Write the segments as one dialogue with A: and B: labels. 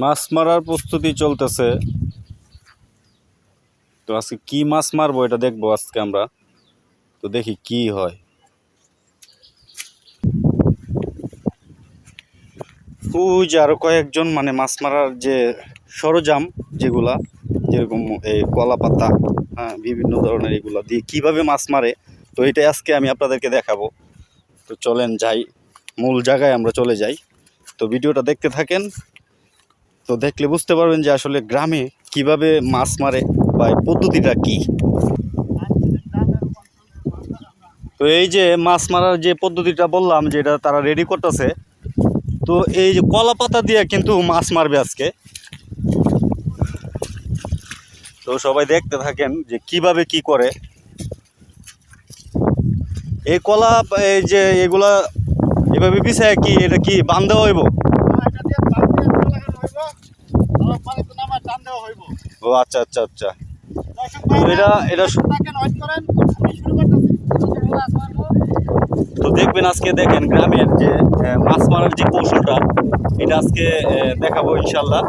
A: মাছ মারার প্রস্তুতি চলতেছে। তো আজকে কি মাছ মারবো এটা দেখবো আজকে আমরা। তো দেখি কি হয়। ওই যে আরো কয়েকজন মানে মাছ মারার যে সরঞ্জাম যেগুলা, যেরকম এই কলা পাতা, হ্যাঁ, বিভিন্ন ধরনের এগুলা দিয়ে কিভাবে মাছ মারে, তো এটাই আজকে আমি আপনাদেরকে দেখাবো। তো চলেন যাই, মূল জায়গায় আমরা চলে যাই। তো ভিডিওটা দেখতে থাকেন। তো দেখলে বুঝতে পারবেন যে আসলে গ্রামে কিভাবে মাছ মারে বা এই পদ্ধতিটা কি। তো এই যে মাছ মারার যে পদ্ধতিটা বললাম যে এটা তারা রেডি করতেছে। তো এই যে কলা পাতা দিয়ে কিন্তু মাছ মারবে আজকে। তো সবাই দেখতে থাকেন যে কিভাবে কি করে। এই কলা, এই যে এগুলা এভাবে বিছায় কি এটা কি বান দেওয়া হইব? ও আচ্ছা আচ্ছা আচ্ছা। এটা এটা তো দেখবেন আজকে, দেখেন গ্রামের যে মাছ মারার যে কৌশলটা, এটা আজকে দেখাবো ইনশাল্লাহ।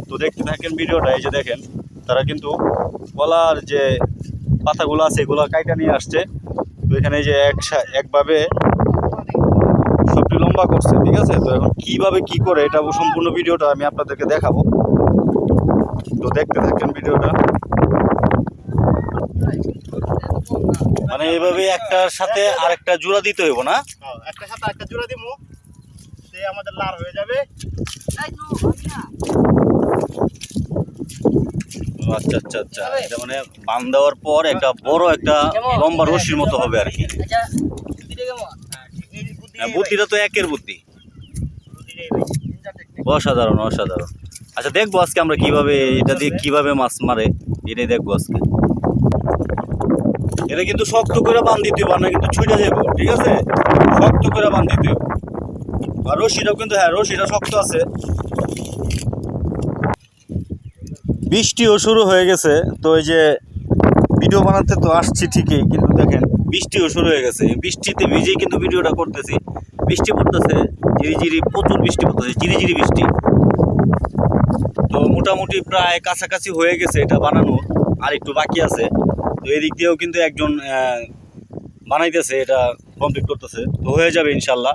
A: তো দেখতে থাকেন ভিডিওটা। এই যে দেখেন তারা কিন্তু কলার যে পাতাগুলো আছে এগুলো কাইটা নিয়ে আসছে। তো এখানে যে একভাবে সবটি লম্বা করছে, ঠিক আছে। তো এখন কিভাবে কি করে এটা সম্পূর্ণ ভিডিওটা আমি আপনাদেরকে দেখাবো। তো দেখতে থাকেন ভিডিওটা। মানে এইভাবে একটার সাথে আরেকটা জোড়া দিতে হইব না?
B: একটা সাথে একটা জোড়া দিমু, সে আমাদের লাল হয়ে যাবে।
A: আচ্ছা আচ্ছা আচ্ছা। এটা মানে বান দেওয়ার পর একটা বড় একটা লম্বা রশির মতো হবে আর কি। বুদ্ধিটা তো একের বুদ্ধি। অসাধারণ অসাধারণ। আচ্ছা দেখবো আজকে আমরা কিভাবে এটা দিয়ে কিভাবে মাছ মারে, এটাই দেখবো আজকে। এটা কিন্তু শক্ত করে বান দিতে হবে না, কিন্তু ছুটে যাবো, ঠিক আছে। শক্ত করে বান দিতে হবে। আর রশিটাও কিন্তু, হ্যাঁ রশিটা শক্ত আছে। বৃষ্টিও শুরু হয়ে গেছে। তো এই যে ভিডিও বানাতে তো আসছি ঠিকই, কিন্তু দেখেন বৃষ্টিও শুরু হয়ে গেছে। বৃষ্টিতে ভিজেই কিন্তু ভিডিওটা করতেছি। বৃষ্টি পড়তেছে ঝিরিঝিরি, প্রচুর বৃষ্টি পড়তেছে, ঝিরিঝিরি বৃষ্টি। তো মোটামুটি প্রায় কাছাকাছি হয়ে গেছে এটা বানানো, আর একটু বাকি আছে। তো এদিক দিয়েও কিন্তু একজন বানাইতেছে, এটা কমপ্লিট করতেছে। তো হয়ে যাবে ইনশাল্লাহ।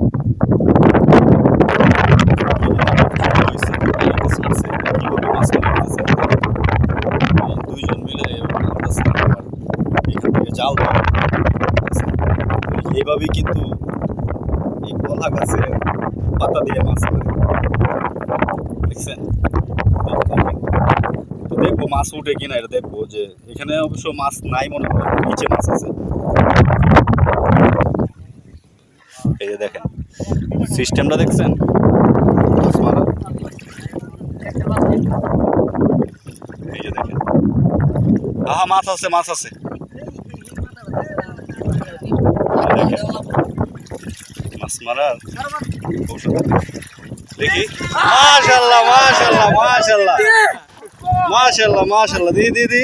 A: দুইজন মিলে জাল এইভাবেই কিন্তু এই কলা গাছে পাতা দিয়ে মাছ ধরে, দেখছেন। তো দেখবো মাছ উঠে কিনা, এটা দেখবো। যে এখানে অবশ্য মাছ নাই মনে হয়, নিচে মাছ আছে। এই যে দেখেন সিস্টেমটা দেখছেন মাছ মারা। এই যে দেখেন, আহা মাছ আছে, মাছ আছে। দেখেন মাছ মারার কৌশল দেখি। মাশাআল্লাহ মাশাআল্লাহ মাশাআল্লাহ মাশাআল্লাহ মাশাআল্লাহ। দিদি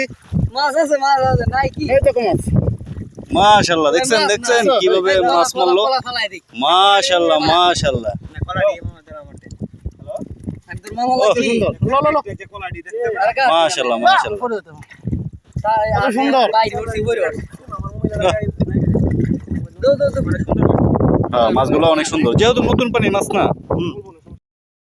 C: মাছ আছে, মাছ আছে, নাই কি
B: এই তো মাছ।
A: মাশাআল্লাহ, দেখছেন দেখছেন কিভাবে মাছ মারলো। মাশাআল্লাহ মাশাআল্লাহ মাশাআল্লাহ মাশাআল্লাহ।
B: সুন্দর।
A: হ্যাঁ মাছগুলো অনেক সুন্দর, যেহেতু নতুন পানি মাছ না।